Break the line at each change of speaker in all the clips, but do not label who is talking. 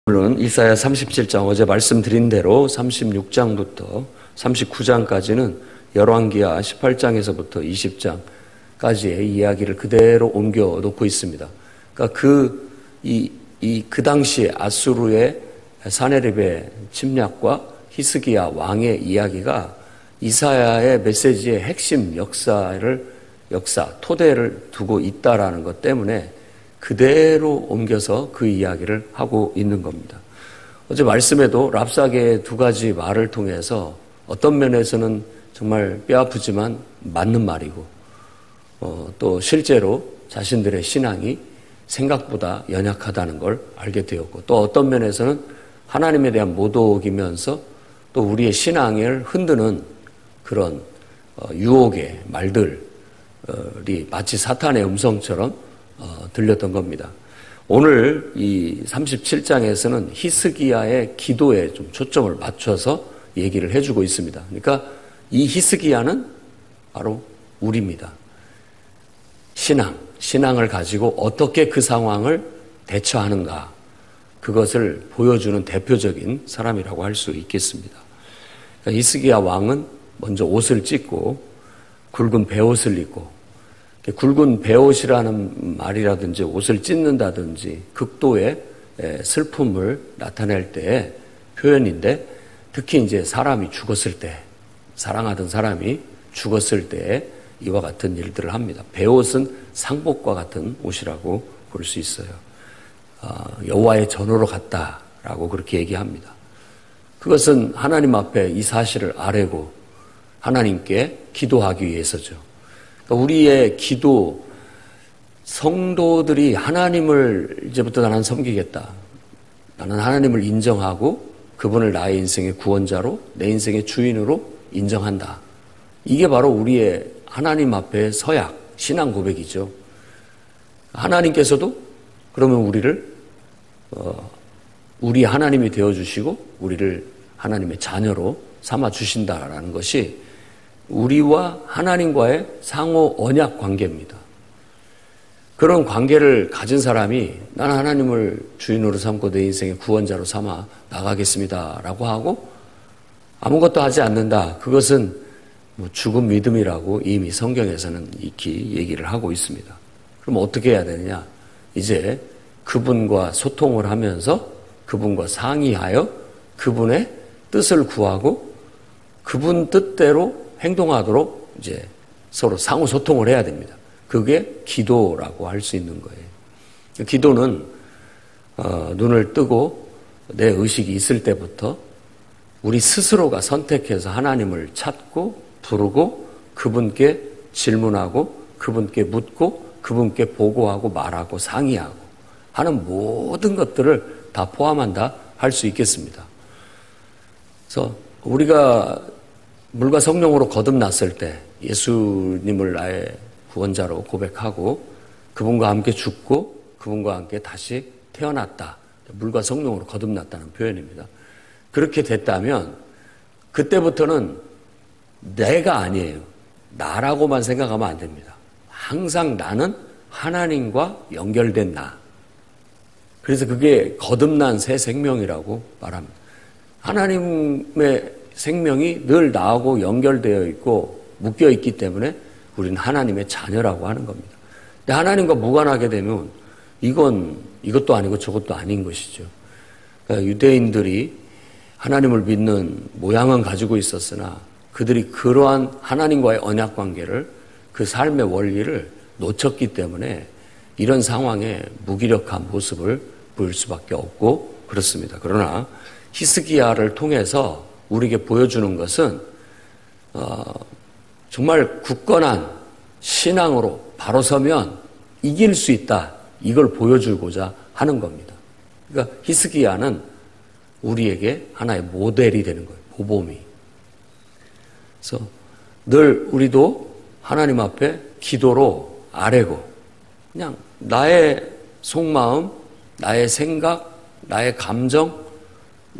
오늘은 이사야 37장 어제 말씀드린 대로 36장부터 39장까지는 열왕기하 18장에서부터 20장까지의 이야기를 그대로 옮겨 놓고 있습니다. 그러니까 그 당시에 아수르의 사네립의 침략과 히스기야 왕의 이야기가 이사야의 메시지의 핵심 토대를 두고 있다라는 것 때문에 그대로 옮겨서 그 이야기를 하고 있는 겁니다. 어제 말씀에도 랍사게의 두 가지 말을 통해서 어떤 면에서는 정말 뼈아프지만 맞는 말이고 또 실제로 자신들의 신앙이 생각보다 연약하다는 걸 알게 되었고 또 어떤 면에서는 하나님에 대한 모독이면서 또 우리의 신앙을 흔드는 그런 유혹의 말들이 마치 사탄의 음성처럼 들렸던 겁니다. 오늘 이 37장에서는 히스기야의 기도에 좀 초점을 맞춰서 얘기를 해주고 있습니다. 그러니까 이 히스기야는 바로 우리입니다. 신앙을 가지고 어떻게 그 상황을 대처하는가, 그것을 보여주는 대표적인 사람이라고 할 수 있겠습니다. 그러니까 히스기야 왕은 먼저 옷을 찢고 굵은 베옷을 입고, 굵은 베옷이라는 말이라든지 옷을 찢는다든지 극도의 슬픔을 나타낼 때의 표현인데, 특히 이제 사람이 죽었을 때, 사랑하던 사람이 죽었을 때 이와 같은 일들을 합니다. 베옷은 상복과 같은 옷이라고 볼 수 있어요. 여호와의 전으로 갔다라고 그렇게 얘기합니다. 그것은 하나님 앞에 이 사실을 아뢰고 하나님께 기도하기 위해서죠. 우리의 기도, 성도들이 하나님을 이제부터 나는 섬기겠다. 나는 하나님을 인정하고 그분을 나의 인생의 구원자로, 내 인생의 주인으로 인정한다. 이게 바로 우리의 하나님 앞에 서약, 신앙 고백이죠. 하나님께서도 그러면 우리를 우리 하나님이 되어주시고 우리를 하나님의 자녀로 삼아주신다라는 것이 우리와 하나님과의 상호 언약 관계입니다. 그런 관계를 가진 사람이 나는 하나님을 주인으로 삼고 내 인생의 구원자로 삼아 나가겠습니다 라고 하고 아무것도 하지 않는다. 그것은 죽은 믿음이라고 이미 성경에서는 익히 얘기를 하고 있습니다. 그럼 어떻게 해야 되느냐? 이제 그분과 소통을 하면서 그분과 상의하여 그분의 뜻을 구하고 그분 뜻대로 행동하도록 이제 서로 상호 소통을 해야 됩니다. 그게 기도라고 할 수 있는 거예요. 기도는 눈을 뜨고 내 의식이 있을 때부터 우리 스스로가 선택해서 하나님을 찾고 부르고 그분께 질문하고 그분께 묻고 그분께 보고하고 말하고 상의하고 하는 모든 것들을 다 포함한다 할 수 있겠습니다. 그래서 우리가 물과 성령으로 거듭났을 때 예수님을 나의 구원자로 고백하고 그분과 함께 죽고 그분과 함께 다시 태어났다. 물과 성령으로 거듭났다는 표현입니다. 그렇게 됐다면 그때부터는 내가 아니에요. 나라고만 생각하면 안 됩니다. 항상 나는 하나님과 연결된 나. 그래서 그게 거듭난 새 생명이라고 말합니다. 하나님의 생명이 늘 나하고 연결되어 있고 묶여 있기 때문에 우리는 하나님의 자녀라고 하는 겁니다. 근데 하나님과 무관하게 되면 이것도 아니고 저것도 아닌 것이죠. 그러니까 유대인들이 하나님을 믿는 모양은 가지고 있었으나 그들이 그러한 하나님과의 언약 관계를 그 삶의 원리를 놓쳤기 때문에 이런 상황에 무기력한 모습을 보일 수밖에 없고 그렇습니다. 그러나 히스기야를 통해서 우리에게 보여주는 것은 정말 굳건한 신앙으로 바로 서면 이길 수 있다. 이걸 보여주고자 하는 겁니다. 그러니까 히스기야는 우리에게 하나의 모델이 되는 거예요. 모범이. 그래서 늘 우리도 하나님 앞에 기도로 아뢰고 그냥 나의 속마음, 나의 생각, 나의 감정,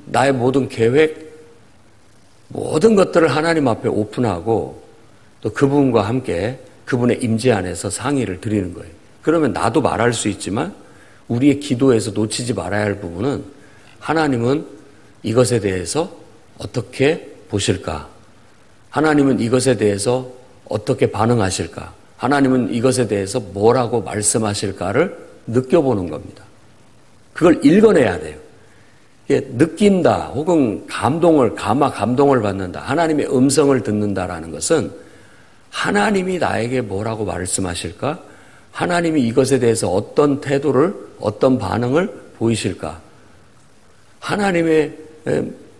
나의 모든 계획, 모든 것들을 하나님 앞에 오픈하고 또 그분과 함께 그분의 임재 안에서 상의를 드리는 거예요. 그러면 나도 말할 수 있지만 우리의 기도에서 놓치지 말아야 할 부분은 하나님은 이것에 대해서 어떻게 보실까? 하나님은 이것에 대해서 어떻게 반응하실까? 하나님은 이것에 대해서 뭐라고 말씀하실까를 느껴보는 겁니다. 그걸 읽어내야 돼요. 느낀다 혹은 감동을 받는다, 하나님의 음성을 듣는다라는 것은 하나님이 나에게 뭐라고 말씀하실까? 하나님이 이것에 대해서 어떤 태도를, 어떤 반응을 보이실까? 하나님의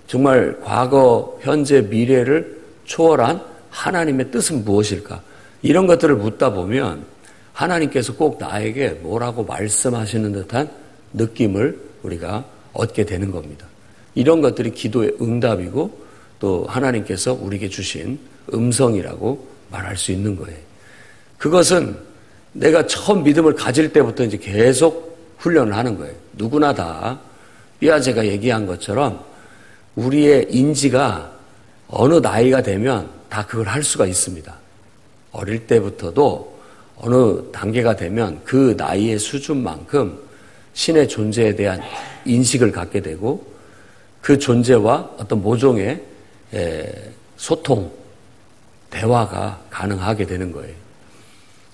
정말 과거, 현재, 미래를 초월한 하나님의 뜻은 무엇일까? 이런 것들을 묻다 보면 하나님께서 꼭 나에게 뭐라고 말씀하시는 듯한 느낌을 우리가 얻게 되는 겁니다. 이런 것들이 기도의 응답이고 또 하나님께서 우리에게 주신 음성이라고 말할 수 있는 거예요. 그것은 내가 처음 믿음을 가질 때부터 이제 계속 훈련을 하는 거예요. 누구나 다 삐아제가 얘기한 것처럼 우리의 인지가 어느 나이가 되면 다 그걸 할 수가 있습니다. 어릴 때부터도 어느 단계가 되면 그 나이의 수준만큼 신의 존재에 대한 인식을 갖게 되고 그 존재와 어떤 모종의 소통, 대화가 가능하게 되는 거예요.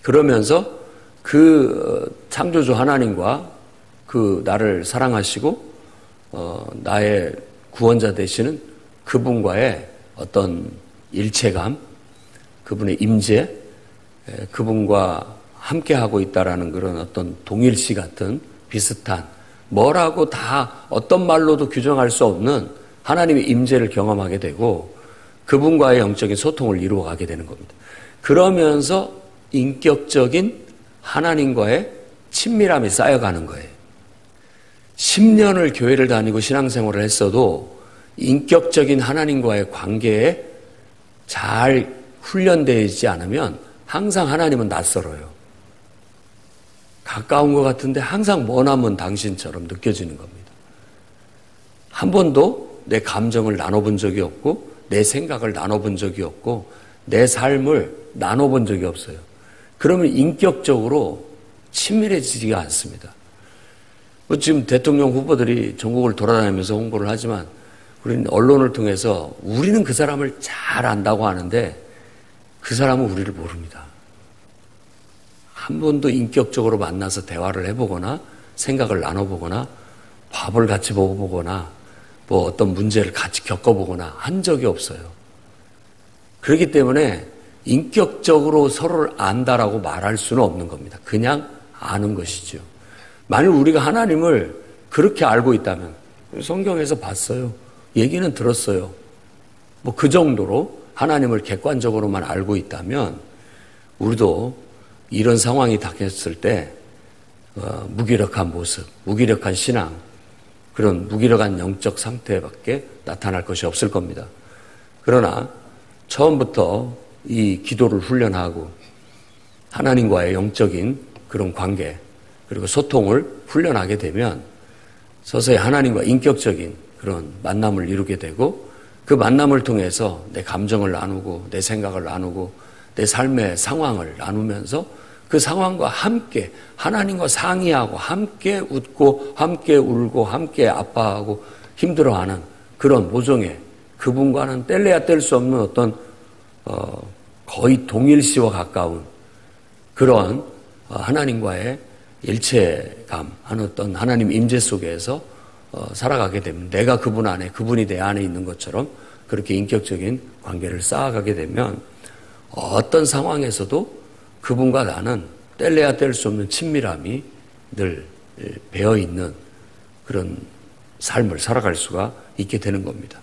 그러면서 그 창조주 하나님과 그 나를 사랑하시고 나의 구원자 되시는 그분과의 어떤 일체감, 그분의 임재, 그분과 함께하고 있다라는 그런 어떤 동일시 같은 비슷한, 뭐라고 다 어떤 말로도 규정할 수 없는 하나님의 임재를 경험하게 되고 그분과의 영적인 소통을 이루어가게 되는 겁니다. 그러면서 인격적인 하나님과의 친밀함이 쌓여가는 거예요. 10년을 교회를 다니고 신앙생활을 했어도 인격적인 하나님과의 관계에 잘 훈련되지 않으면 항상 하나님은 낯설어요. 가까운 것 같은데 항상 머나먼 당신처럼 느껴지는 겁니다. 한 번도 내 감정을 나눠본 적이 없고 내 생각을 나눠본 적이 없고 내 삶을 나눠본 적이 없어요. 그러면 인격적으로 친밀해지지가 않습니다. 지금 대통령 후보들이 전국을 돌아다니면서 홍보를 하지만 우리는 언론을 통해서 우리는 그 사람을 잘 안다고 하는데 그 사람은 우리를 모릅니다. 한 번도 인격적으로 만나서 대화를 해보거나 생각을 나눠보거나 밥을 같이 먹어보거나 뭐 어떤 문제를 같이 겪어보거나 한 적이 없어요. 그렇기 때문에 인격적으로 서로를 안다라고 말할 수는 없는 겁니다. 그냥 아는 것이죠. 만일 우리가 하나님을 그렇게 알고 있다면 성경에서 봤어요. 얘기는 들었어요. 뭐 그 정도로 하나님을 객관적으로만 알고 있다면 우리도 이런 상황이 닥쳤을 때 무기력한 모습, 무기력한 신앙, 그런 무기력한 영적 상태밖에 나타날 것이 없을 겁니다. 그러나 처음부터 이 기도를 훈련하고 하나님과의 영적인 그런 관계 그리고 소통을 훈련하게 되면 서서히 하나님과 인격적인 그런 만남을 이루게 되고 그 만남을 통해서 내 감정을 나누고 내 생각을 나누고 내 삶의 상황을 나누면서 그 상황과 함께 하나님과 상의하고 함께 웃고 함께 울고 함께 아파하고 힘들어하는 그런 모종의 그분과는 뗄래야 뗄 수 없는 어떤 거의 동일시와 가까운 그런 하나님과의 일체감 하는 어떤 하나님 임재 속에서 살아가게 되면 내가 그분 안에 그분이 내 안에 있는 것처럼 그렇게 인격적인 관계를 쌓아가게 되면 어떤 상황에서도 그분과 나는 뗄래야 뗄 수 없는 친밀함이 늘 배어있는 그런 삶을 살아갈 수가 있게 되는 겁니다.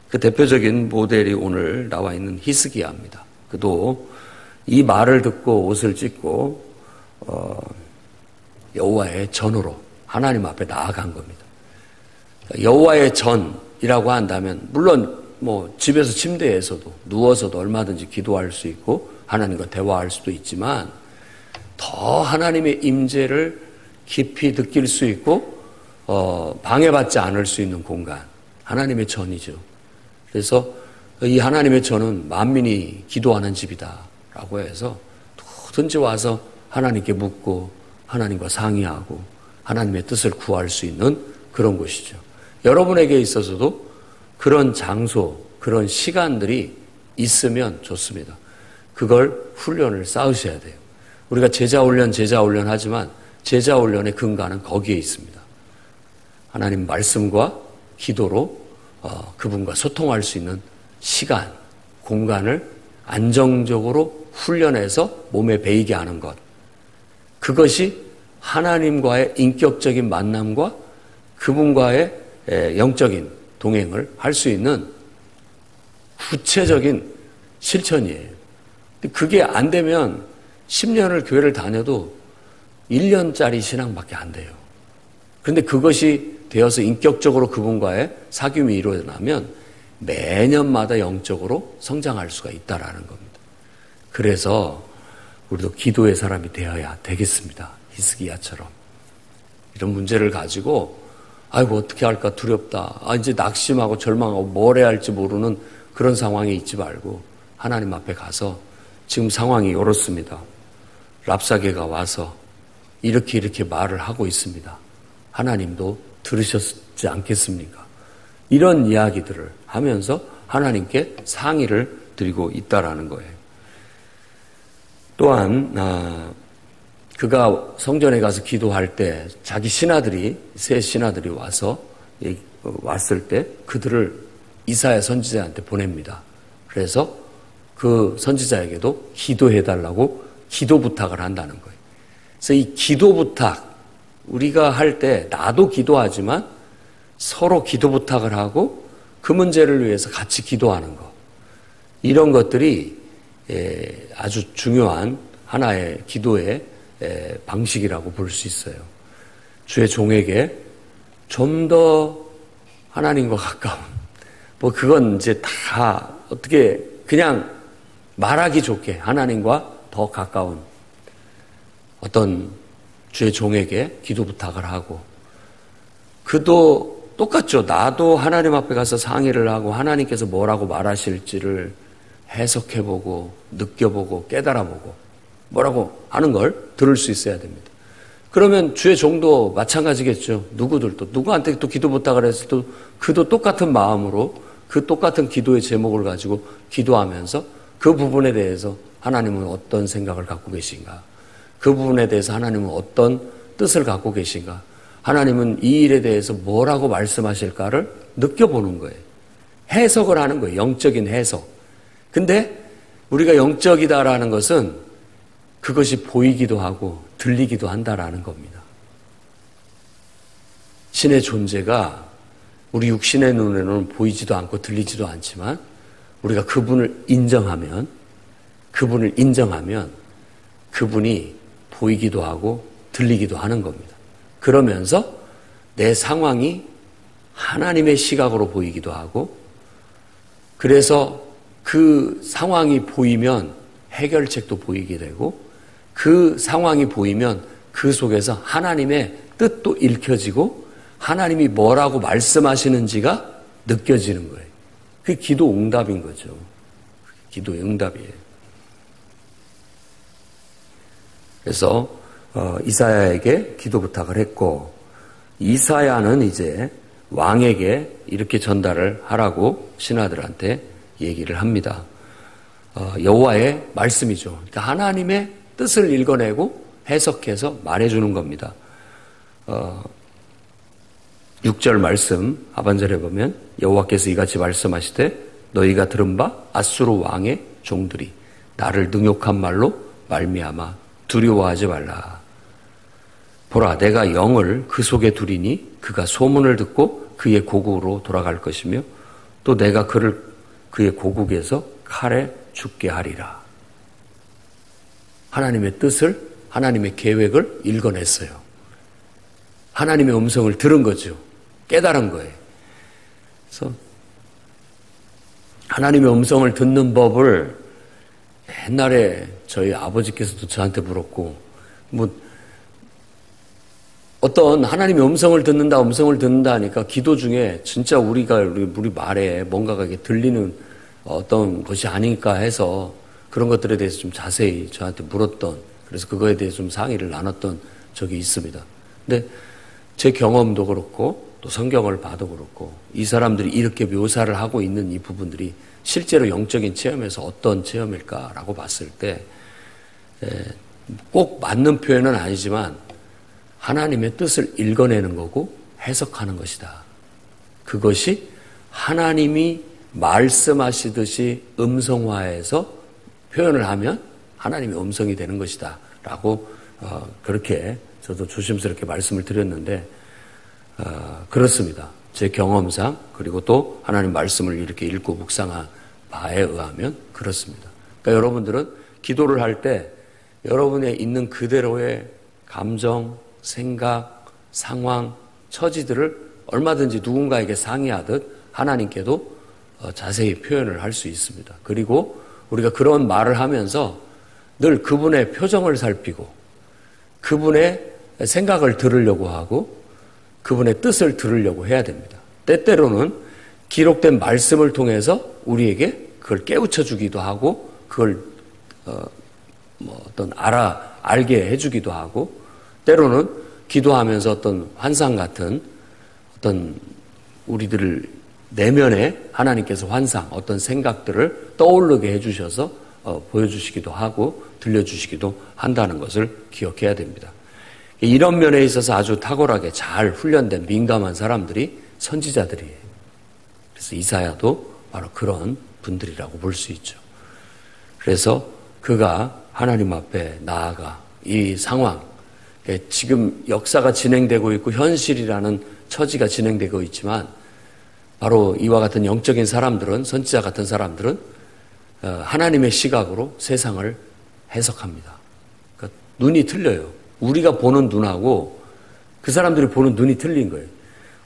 그 대표적인 모델이 오늘 나와 있는 히스기야입니다. 그도 이 말을 듣고 옷을 찢고 여호와의 전으로 하나님 앞에 나아간 겁니다. 여호와의 전이라고 한다면 물론 뭐 집에서 침대에서도 누워서도 얼마든지 기도할 수 있고 하나님과 대화할 수도 있지만 더 하나님의 임재를 깊이 느낄 수 있고 방해받지 않을 수 있는 공간, 하나님의 전이죠. 그래서 이 하나님의 전은 만민이 기도하는 집이다라고 해서 누구든지 와서 하나님께 묻고 하나님과 상의하고 하나님의 뜻을 구할 수 있는 그런 곳이죠. 여러분에게 있어서도 그런 장소, 그런 시간들이 있으면 좋습니다. 그걸 훈련을 쌓으셔야 돼요. 우리가 제자훈련 하지만 제자훈련의 근간은 거기에 있습니다. 하나님 말씀과 기도로 그분과 소통할 수 있는 시간, 공간을 안정적으로 훈련해서 몸에 배이게 하는 것. 그것이 하나님과의 인격적인 만남과 그분과의 영적인 동행을 할 수 있는 구체적인 실천이에요. 그게 안 되면 10년을 교회를 다녀도 1년짜리 신앙밖에 안 돼요. 그런데 그것이 되어서 인격적으로 그분과의 사귐이 일어나면 매년마다 영적으로 성장할 수가 있다라는 겁니다. 그래서 우리도 기도의 사람이 되어야 되겠습니다. 히스기야처럼. 이런 문제를 가지고 아이고 어떻게 할까 두렵다. 이제 낙심하고 절망하고 뭘 해야 할지 모르는 그런 상황에 있지 말고 하나님 앞에 가서 지금 상황이 이렇습니다. 랍사게가 와서 이렇게 말을 하고 있습니다. 하나님도 들으셨지 않겠습니까? 이런 이야기들을 하면서 하나님께 상의를 드리고 있다라는 거예요. 또한 그가 성전에 가서 기도할 때 자기 신하들이 세 신하들이 왔을 때 그들을 이사야 선지자한테 보냅니다. 그래서 그 선지자에게도 기도해달라고 기도 부탁을 한다는 거예요. 그래서 이 기도 부탁, 우리가 할 때 나도 기도하지만 서로 기도 부탁을 하고 그 문제를 위해서 같이 기도하는 것. 이런 것들이 아주 중요한 하나의 기도의 방식이라고 볼 수 있어요. 주의 종에게 좀 더 하나님과 가까운, 그건 이제 다 어떻게 그냥 말하기 좋게 하나님과 더 가까운 어떤 주의 종에게 기도 부탁을 하고, 그도 똑같죠. 나도 하나님 앞에 가서 상의를 하고 하나님께서 뭐라고 말하실지를 해석해보고 느껴보고 깨달아보고 뭐라고 하는 걸 들을 수 있어야 됩니다. 그러면 주의 종도 마찬가지겠죠. 누구한테 또 기도 부탁을 해서 또 그도 똑같은 마음으로 그 똑같은 기도의 제목을 가지고 기도하면서 그 부분에 대해서 하나님은 어떤 생각을 갖고 계신가? 그 부분에 대해서 하나님은 어떤 뜻을 갖고 계신가? 하나님은 이 일에 대해서 뭐라고 말씀하실까를 느껴보는 거예요. 해석을 하는 거예요. 영적인 해석. 근데 우리가 영적이다라는 것은 그것이 보이기도 하고 들리기도 한다라는 겁니다. 신의 존재가 우리 육신의 눈에는 보이지도 않고 들리지도 않지만 우리가 그분을 인정하면 그분이 보이기도 하고 들리기도 하는 겁니다. 그러면서 내 상황이 하나님의 시각으로 보이기도 하고, 그래서 그 상황이 보이면 해결책도 보이게 되고, 그 상황이 보이면 그 속에서 하나님의 뜻도 읽혀지고 하나님이 뭐라고 말씀하시는지가 느껴지는 거예요. 그게 기도 응답인 거죠. 기도의 응답이에요. 그래서 이사야에게 기도 부탁을 했고, 이사야는 이제 왕에게 이렇게 전달을 하라고 신하들한테 얘기를 합니다. 여호와의 말씀이죠. 그러니까 하나님의 뜻을 읽어내고 해석해서 말해주는 겁니다. 6절 말씀 하반절에 보면 여호와께서 이같이 말씀하시되 너희가 들은 바 아수르 왕의 종들이 나를 능욕한 말로 말미암아 두려워하지 말라. 보라, 내가 영을 그 속에 두리니 그가 소문을 듣고 그의 고국으로 돌아갈 것이며 또 내가 그를 그의 고국에서 칼에 죽게 하리라. 하나님의 뜻을, 하나님의 계획을 읽어냈어요. 하나님의 음성을 들은 거죠. 깨달은 거예요. 그래서 하나님의 음성을 듣는 법을 옛날에 저희 아버지께서도 저한테 물었고, 어떤 하나님의 음성을 듣는다 하니까 기도 중에 진짜 우리 말에 뭔가가 이렇게 들리는 어떤 것이 아닐까 해서 그런 것들에 대해서 좀 자세히 저한테 물었던, 그래서 그거에 대해서 좀 상의를 나눴던 적이 있습니다. 근데 제 경험도 그렇고 또 성경을 봐도 그렇고 이 사람들이 이렇게 묘사를 하고 있는 이 부분들이 실제로 영적인 체험에서 어떤 체험일까라고 봤을 때 꼭 맞는 표현은 아니지만 하나님의 뜻을 읽어내는 거고 해석하는 것이다. 그것이 하나님이 말씀하시듯이 음성화해서 표현을 하면 하나님의 음성이 되는 것이다 라고 그렇게 저도 조심스럽게 말씀을 드렸는데 그렇습니다. 제 경험상 그리고 또 하나님 말씀을 이렇게 읽고 묵상한 바에 의하면 그렇습니다. 그러니까 여러분들은 기도를 할 때 여러분의 있는 그대로의 감정, 생각, 상황, 처지들을 얼마든지 누군가에게 상의하듯 하나님께도 자세히 표현을 할 수 있습니다. 그리고 우리가 그런 말을 하면서 늘 그분의 표정을 살피고 그분의 생각을 들으려고 하고 그분의 뜻을 들으려고 해야 됩니다. 때때로는 기록된 말씀을 통해서 우리에게 그걸 깨우쳐 주기도 하고 그걸 알게 해주기도 하고 때로는 기도하면서 어떤 환상 같은 어떤 우리들을 내면에 하나님께서 환상, 어떤 생각들을 떠오르게 해주셔서 보여주시기도 하고 들려주시기도 한다는 것을 기억해야 됩니다. 이런 면에 있어서 아주 탁월하게 잘 훈련된 민감한 사람들이 선지자들이에요. 그래서 이사야도 바로 그런 분들이라고 볼 수 있죠. 그래서 그가 하나님 앞에 나아가 이 상황, 지금 역사가 진행되고 있고 현실이라는 처지가 진행되고 있지만 바로 이와 같은 영적인 사람들은, 선지자 같은 사람들은 하나님의 시각으로 세상을 해석합니다. 그러니까 눈이 틀려요. 우리가 보는 눈하고 그 사람들이 보는 눈이 틀린 거예요.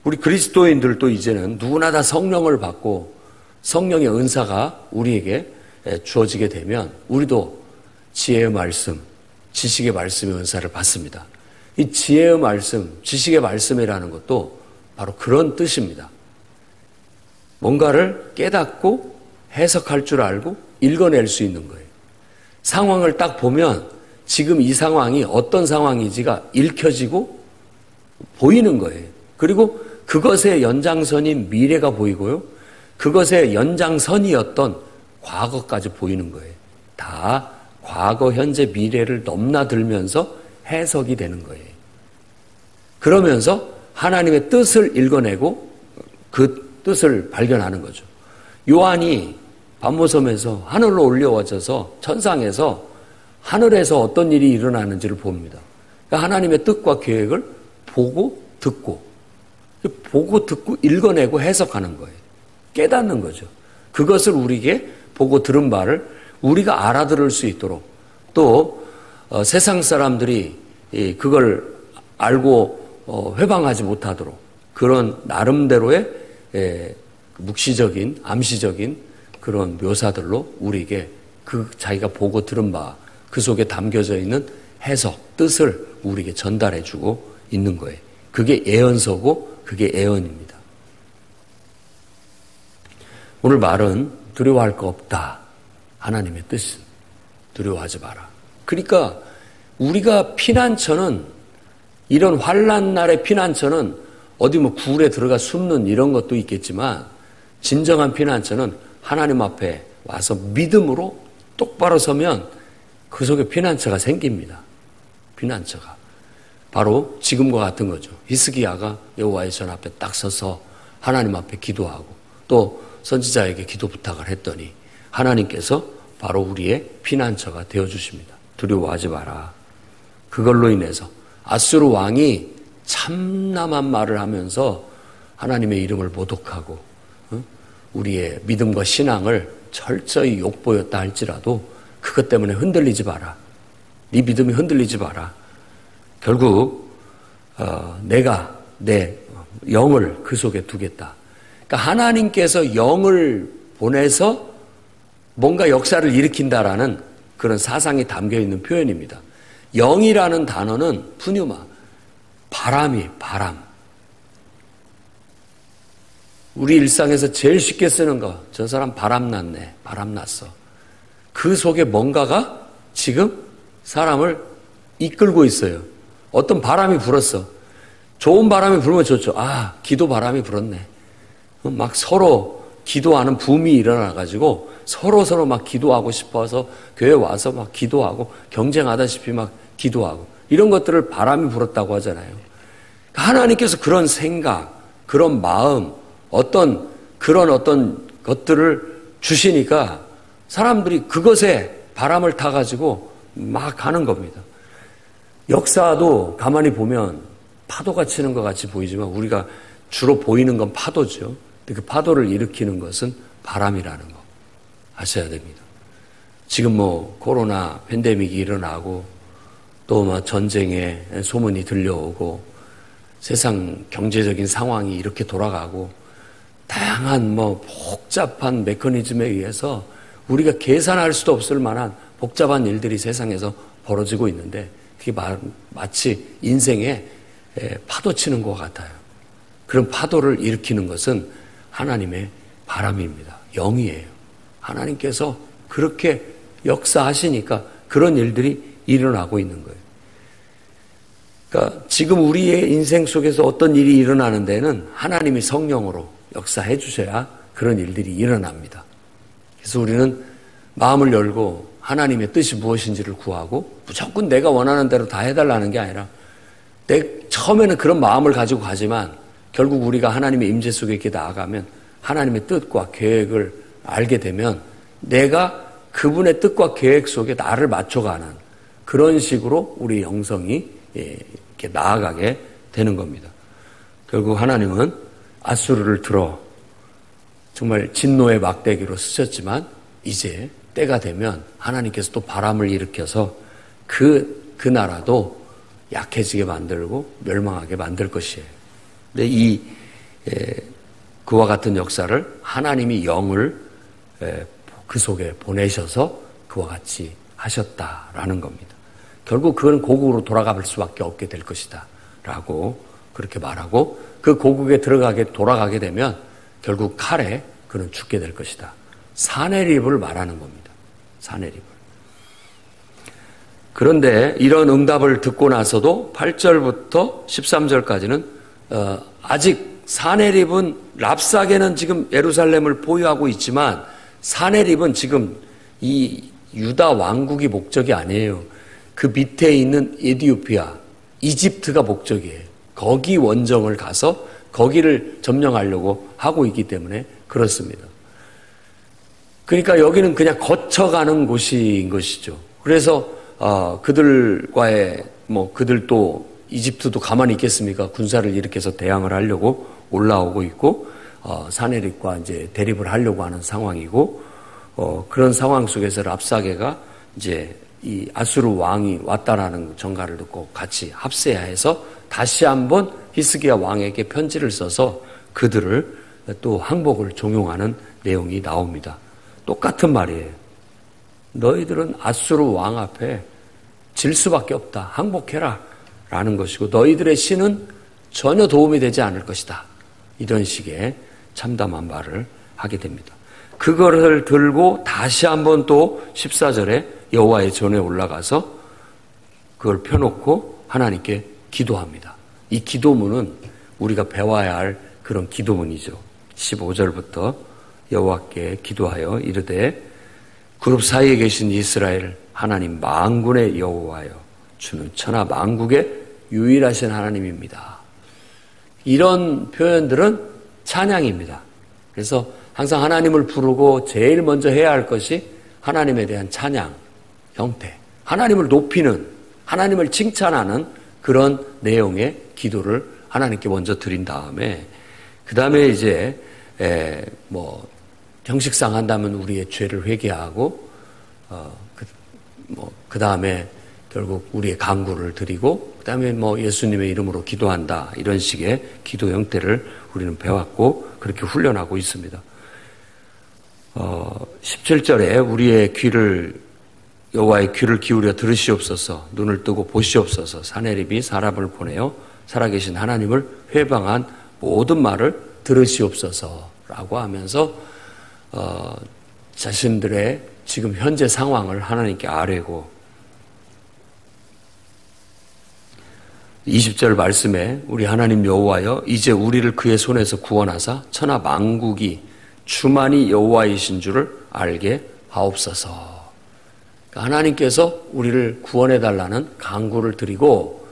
우리 그리스도인들도 이제는 누구나 다 성령을 받고 성령의 은사가 우리에게 주어지게 되면 우리도 지혜의 말씀, 지식의 말씀의 은사를 받습니다. 이 지혜의 말씀, 지식의 말씀이라는 것도 바로 그런 뜻입니다. 뭔가를 깨닫고 해석할 줄 알고 읽어낼 수 있는 거예요. 상황을 딱 보면 지금 이 상황이 어떤 상황인지가 읽혀지고 보이는 거예요. 그리고 그것의 연장선인 미래가 보이고요. 그것의 연장선이었던 과거까지 보이는 거예요. 다 과거, 현재, 미래를 넘나들면서 해석이 되는 거예요. 그러면서 하나님의 뜻을 읽어내고 그 뜻을 발견하는 거죠. 요한이 반모섬에서 하늘로 올려와져서 천상에서 하늘에서 어떤 일이 일어나는지를 봅니다. 그러니까 하나님의 뜻과 계획을 보고 듣고 읽어내고 해석하는 거예요. 깨닫는 거죠. 그것을 우리에게 보고 들은 바를 우리가 알아들을 수 있도록 또 세상 사람들이 그걸 알고 회방하지 못하도록 그런 나름대로의 묵시적인 암시적인 그런 묘사들로 우리에게 그 자기가 보고 들은 바 그 속에 담겨져 있는 해석, 뜻을 우리에게 전달해주고 있는 거예요. 그게 예언서고 그게 예언입니다. 오늘 말은 두려워할 거 없다. 하나님의 뜻은 두려워하지 마라. 그러니까 우리가 피난처는 이런 환난 날의 피난처는 어디 뭐 굴에 들어가 숨는 이런 것도 있겠지만 진정한 피난처는 하나님 앞에 와서 믿음으로 똑바로 서면 그 속에 피난처가 생깁니다. 피난처가. 바로 지금과 같은 거죠. 히스기야가 여호와의 전 앞에 딱 서서 하나님 앞에 기도하고 또 선지자에게 기도 부탁을 했더니 하나님께서 바로 우리의 피난처가 되어주십니다. 두려워하지 마라. 그걸로 인해서 아수르 왕이 참남한 말을 하면서 하나님의 이름을 모독하고 우리의 믿음과 신앙을 철저히 욕보였다 할지라도 그것 때문에 흔들리지 마라. 네 믿음이 흔들리지 마라. 결국 내가 내 영을 그 속에 두겠다. 그러니까 하나님께서 영을 보내서 뭔가 역사를 일으킨다라는 그런 사상이 담겨있는 표현입니다. 영이라는 단어는 푸뉴마, 바람. 우리 일상에서 제일 쉽게 쓰는 거, 저 사람 바람났네, 바람났어. 그 속에 뭔가가 지금 사람을 이끌고 있어요. 어떤 바람이 불었어. 좋은 바람이 불면 좋죠. 아, 기도 바람이 불었네. 막 서로 기도하는 붐이 일어나가지고 서로 막 기도하고 싶어서 교회 와서 막 기도하고 경쟁하다시피 막 기도하고 이런 것들을 바람이 불었다고 하잖아요. 하나님께서 그런 생각, 그런 마음, 어떤 것들을 주시니까 사람들이 그것에 바람을 타가지고 막 가는 겁니다. 역사도 가만히 보면 파도가 치는 것 같이 보이지만 우리가 주로 보이는 건 파도죠. 그 파도를 일으키는 것은 바람이라는 거 아셔야 됩니다. 지금 뭐 코로나 팬데믹이 일어나고 또 뭐 전쟁의 소문이 들려오고 세상 경제적인 상황이 이렇게 돌아가고 다양한 뭐 복잡한 메커니즘에 의해서 우리가 계산할 수도 없을 만한 복잡한 일들이 세상에서 벌어지고 있는데 그게 마치 인생에 파도 치는 것 같아요. 그런 파도를 일으키는 것은 하나님의 바람입니다. 영이에요. 하나님께서 그렇게 역사하시니까 그런 일들이 일어나고 있는 거예요. 그러니까 지금 우리의 인생 속에서 어떤 일이 일어나는 데는 하나님이 성령으로 역사해 주셔야 그런 일들이 일어납니다. 그래서 우리는 마음을 열고 하나님의 뜻이 무엇인지를 구하고 무조건 내가 원하는 대로 다 해달라는 게 아니라 처음에는 그런 마음을 가지고 가지만 결국 우리가 하나님의 임재 속에 이렇게 나아가면 하나님의 뜻과 계획을 알게 되면 내가 그분의 뜻과 계획 속에 나를 맞춰가는 그런 식으로 우리 영성이 이렇게 나아가게 되는 겁니다. 결국 하나님은 앗수르를 들어 정말 진노의 막대기로 쓰셨지만 이제 때가 되면 하나님께서 또 바람을 일으켜서 그 나라도 약해지게 만들고 멸망하게 만들 것이에요. 근데 그와 같은 역사를 하나님이 영을 그 속에 보내셔서 그와 같이 하셨다라는 겁니다. 결국 그건 고국으로 돌아갈 수밖에 없게 될 것이다 라고 그렇게 말하고 그 고국에 돌아가게 되면 결국 칼에 그는 죽게 될 것이다. 사내립을 말하는 겁니다. 사내립을. 그런데 이런 응답을 듣고 나서도 8절부터 13절까지는 아직 사내립은 랍사게는 지금 예루살렘을 보유하고 있지만 사내립은 지금 이 유다 왕국이 목적이 아니에요. 그 밑에 있는 에티오피아, 이집트가 목적이에요. 거기 원정을 가서 거기를 점령하려고 하고 있기 때문에 그렇습니다. 그러니까 여기는 그냥 거쳐가는 곳인 것이죠. 그래서 그들과의 그들도 이집트도 가만히 있겠습니까? 군사를 일으켜서 대항을 하려고 올라오고 있고 사내립과 이제 대립을 하려고 하는 상황이고 그런 상황 속에서 랍사게가 이제 이 아수르 왕이 왔다라는 전가를 듣고 같이 합세해서 다시 한번 히스기야 왕에게 편지를 써서 그들을 또 항복을 종용하는 내용이 나옵니다. 똑같은 말이에요. 너희들은 아수르 왕 앞에 질 수밖에 없다. 항복해라. 라는 것이고 너희들의 신은 전혀 도움이 되지 않을 것이다. 이런 식의 참담한 말을 하게 됩니다. 그거를 들고 다시 한번 또 14절에 여호와의 전에 올라가서 그걸 펴놓고 하나님께 기도합니다. 이 기도문은 우리가 배워야 할 그런 기도문이죠. 15절부터 여호와께 기도하여 이르되 그룹 사이에 계신 이스라엘 하나님 만군의 여호와여 주는 천하 만국의 유일하신 하나님입니다. 이런 표현들은 찬양입니다. 그래서 항상 하나님을 부르고 제일 먼저 해야 할 것이 하나님에 대한 찬양 형태, 하나님을 높이는, 하나님을 칭찬하는 그런 내용의 기도를 하나님께 먼저 드린 다음에 그 다음에 이제 형식상 한다면 우리의 죄를 회개하고 그 다음에 결국 우리의 간구를 드리고 그 다음에 예수님의 이름으로 기도한다 이런 식의 기도 형태를 우리는 배웠고 그렇게 훈련하고 있습니다. 17절에 우리의 여호와의 귀를 기울여 들으시옵소서 눈을 뜨고 보시옵소서 사내립이 사람을 보내어 살아계신 하나님을 회방한 모든 말을 들으시옵소서라고 하면서 자신들의 지금 현재 상황을 하나님께 아뢰고 20절 말씀에 우리 하나님 여호와여 이제 우리를 그의 손에서 구원하사 천하 만국이 주만이 여호와이신 줄을 알게 하옵소서. 하나님께서 우리를 구원해 달라는 간구를 드리고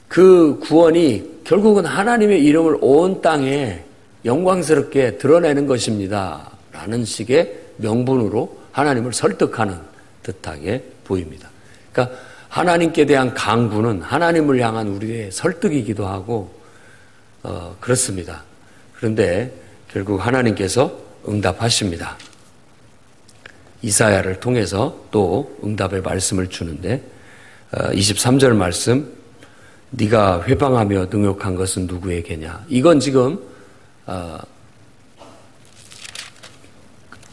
그 구원이 결국은 하나님의 이름을 온 땅에 영광스럽게 드러내는 것입니다. 라는 식의 명분으로 하나님을 설득하는 듯하게 보입니다. 그러니까 하나님께 대한 간구는 하나님을 향한 우리의 설득이기도 하고 그렇습니다. 그런데 결국 하나님께서 응답하십니다. 이사야를 통해서 또 응답의 말씀을 주는데 23절 말씀 네가 회방하며 능욕한 것은 누구에게냐. 이건 지금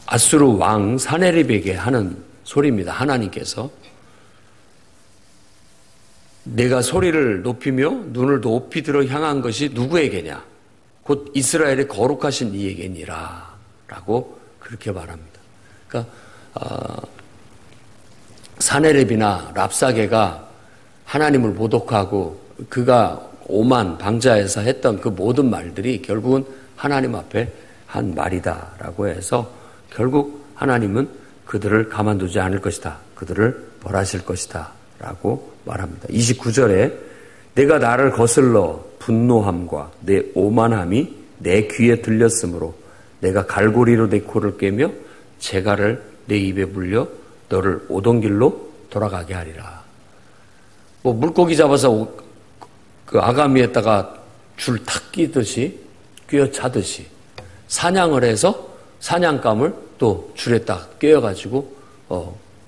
아수르 왕 사네립에게 하는 소리입니다. 하나님께서 내가 소리를 높이며 눈을 높이 들어 향한 것이 누구에게냐. 곧 이스라엘의 거룩하신 이에게니라 라고 그렇게 말합니다. 그러니까 사네립이나 랍사게가 하나님을 모독하고 그가 오만 방자에서 했던 그 모든 말들이 결국은 하나님 앞에 한 말이다라고 해서 결국 하나님은 그들을 가만두지 않을 것이다. 그들을 벌하실 것이다 라고 말합니다. 29절에 내가 나를 거슬러 분노함과 내 오만함이 내 귀에 들렸으므로 내가 갈고리로 내 코를 꿰며 재갈을 내 입에 물려 너를 오던 길로 돌아가게 하리라. 뭐 물고기 잡아서 그 아가미에다가 줄 탁 끼듯이 꿰어차듯이 사냥을 해서 사냥감을 또 줄에 딱 꿰어가지고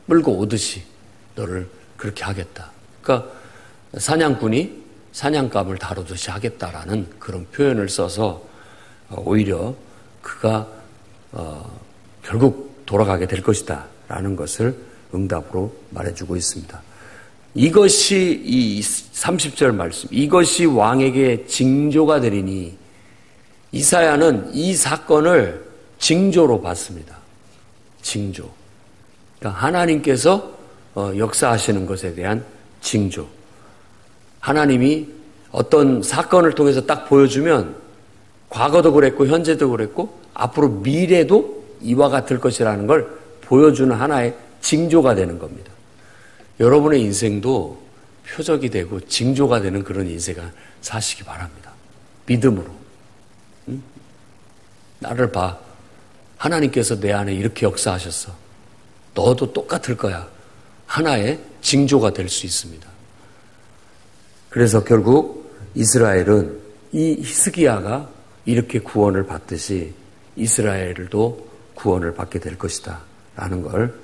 끌고 오듯이 너를 그렇게 하겠다. 그러니까 사냥꾼이 사냥감을 다루듯이 하겠다라는 그런 표현을 써서 오히려 그가 결국 돌아가게 될 것이다 라는 것을 응답으로 말해주고 있습니다. 이것이 이 30절 말씀, 이것이 왕에게 징조가 되리니 이사야는 이 사건을 징조로 봤습니다. 징조. 그러니까 하나님께서 역사하시는 것에 대한 징조. 하나님이 어떤 사건을 통해서 딱 보여주면 과거도 그랬고 현재도 그랬고 앞으로 미래도 이와 같을 것이라는 걸 보여주는 하나의 징조가 되는 겁니다. 여러분의 인생도 표적이 되고 징조가 되는 그런 인생을 사시기 바랍니다. 믿음으로. 응? 나를 봐. 하나님께서 내 안에 이렇게 역사하셨어. 너도 똑같을 거야. 하나의 징조가 될 수 있습니다. 그래서 결국 이스라엘은 이 히스기야가 이렇게 구원을 받듯이 이스라엘도 구원을 받게 될 것이다 라는 걸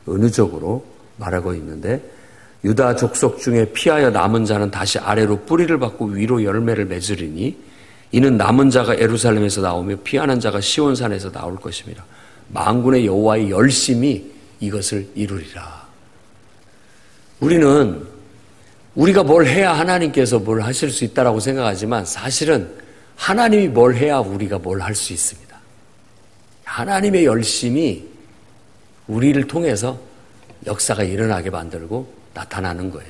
은유적으로 말하고 있는데 유다 족속 중에 피하여 남은 자는 다시 아래로 뿌리를 받고 위로 열매를 맺으리니 이는 남은 자가 예루살렘에서 나오며 피하는 자가 시온산에서 나올 것입니다. 만군의 여호와의 열심이 이것을 이루리라. 우리는 우리가 뭘 해야 하나님께서 뭘 하실 수 있다라고 생각하지만 사실은 하나님이 뭘 해야 우리가 뭘 할 수 있습니다. 하나님의 열심이 우리를 통해서 역사가 일어나게 만들고 나타나는 거예요.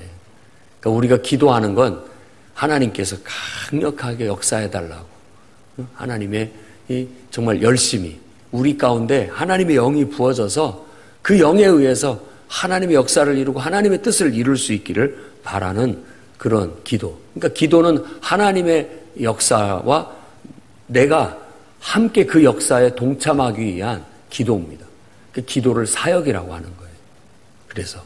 그러니까 우리가 기도하는 건 하나님께서 강력하게 역사해달라고 하나님의 이 정말 열심히 우리 가운데 하나님의 영이 부어져서 그 영에 의해서 하나님의 역사를 이루고 하나님의 뜻을 이룰 수 있기를 바라는 그런 기도. 그러니까 기도는 하나님의 역사와 내가 함께 그 역사에 동참하기 위한 기도입니다. 그 기도를 사역이라고 하는 거예요. 그래서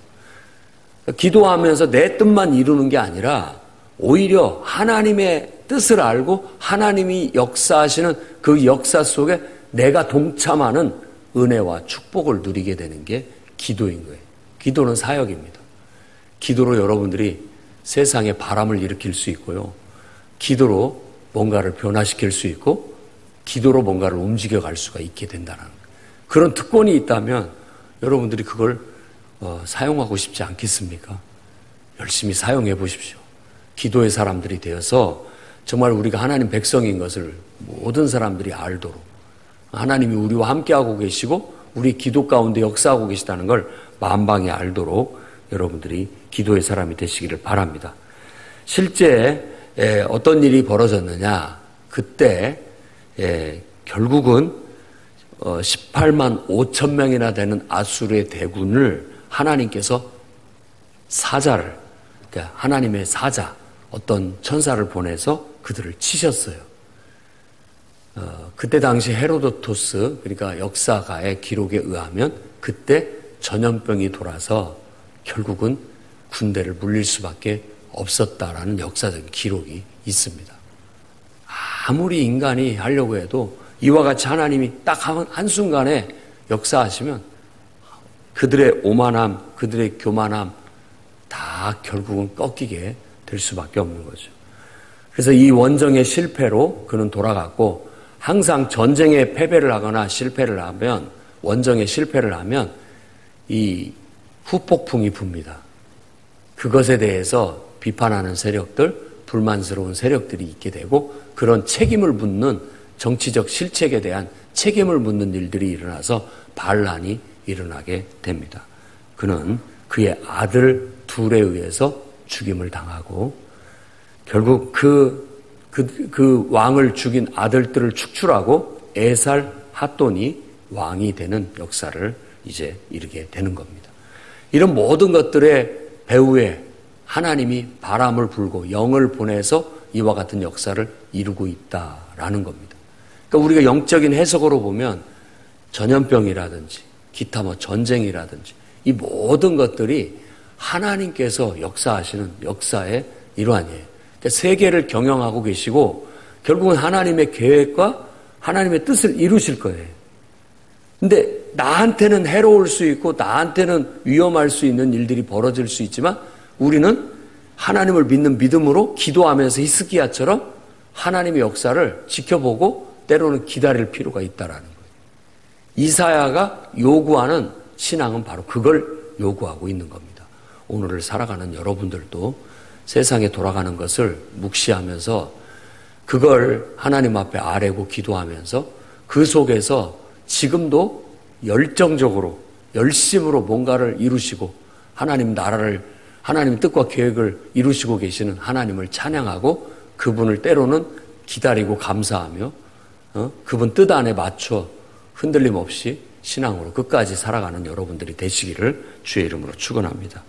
기도하면서 내 뜻만 이루는 게 아니라 오히려 하나님의 뜻을 알고 하나님이 역사하시는 그 역사 속에 내가 동참하는 은혜와 축복을 누리게 되는 게 기도인 거예요. 기도는 사역입니다. 기도로 여러분들이 세상에 바람을 일으킬 수 있고요. 기도로 뭔가를 변화시킬 수 있고 기도로 뭔가를 움직여갈 수가 있게 된다는 그런 특권이 있다면 여러분들이 그걸 사용하고 싶지 않겠습니까? 열심히 사용해 보십시오. 기도의 사람들이 되어서 정말 우리가 하나님 백성인 것을 모든 사람들이 알도록 하나님이 우리와 함께하고 계시고 우리 기도 가운데 역사하고 계시다는 걸 만방에 알도록 여러분들이 기도의 사람이 되시기를 바랍니다. 실제 어떤 일이 벌어졌느냐? 그때 결국은 18만 5천 명이나 되는 아수르의 대군을 하나님께서 사자를, 그러니까 하나님의 사자, 어떤 천사를 보내서 그들을 치셨어요. 그때 당시 헤로도토스, 그러니까 역사가의 기록에 의하면 그때 전염병이 돌아서 결국은 군대를 물릴 수밖에 없었다라는 역사적인 기록이 있습니다. 아무리 인간이 하려고 해도 이와 같이 하나님이 딱 한순간에 역사하시면 그들의 오만함, 그들의 교만함 다 결국은 꺾이게 될 수밖에 없는 거죠. 그래서 이 원정의 실패로 그는 돌아갔고, 항상 전쟁에 패배를 하거나 실패를 하면, 원정에 실패를 하면 이 후폭풍이 붑니다. 그것에 대해서 비판하는 세력들, 불만스러운 세력들이 있게 되고, 그런 책임을 묻는 정치적 실책에 대한 책임을 묻는 일들이 일어나서 반란이 일어나게 됩니다. 그는 그의 아들 둘에 의해서 죽임을 당하고, 결국 그 왕을 죽인 아들들을 축출하고 에살 핫돈이 왕이 되는 역사를 이제 이르게 되는 겁니다. 이런 모든 것들의 배후에 하나님이 바람을 불고 영을 보내서 이와 같은 역사를 이루고 있다라는 겁니다. 그러니까 우리가 영적인 해석으로 보면 전염병이라든지 기타 전쟁이라든지 이 모든 것들이 하나님께서 역사하시는 역사의 일환이에요. 그러니까 세계를 경영하고 계시고 결국은 하나님의 계획과 하나님의 뜻을 이루실 거예요. 근데 나한테는 해로울 수 있고 나한테는 위험할 수 있는 일들이 벌어질 수 있지만 우리는 하나님을 믿는 믿음으로 기도하면서 히스기야처럼 하나님의 역사를 지켜보고 때로는 기다릴 필요가 있다라는 거예요. 이사야가 요구하는 신앙은 바로 그걸 요구하고 있는 겁니다. 오늘을 살아가는 여러분들도 세상에 돌아가는 것을 묵시하면서 그걸 하나님 앞에 아뢰고 기도하면서 그 속에서 지금도 열정적으로 열심으로 뭔가를 이루시고 하나님 나라를 하나님 뜻과 계획을 이루시고 계시는 하나님을 찬양하고 그분을 때로는 기다리고 감사하며 그분 뜻 안에 맞춰 흔들림 없이 신앙으로 끝까지 살아가는 여러분들이 되시기를 주의 이름으로 축원합니다.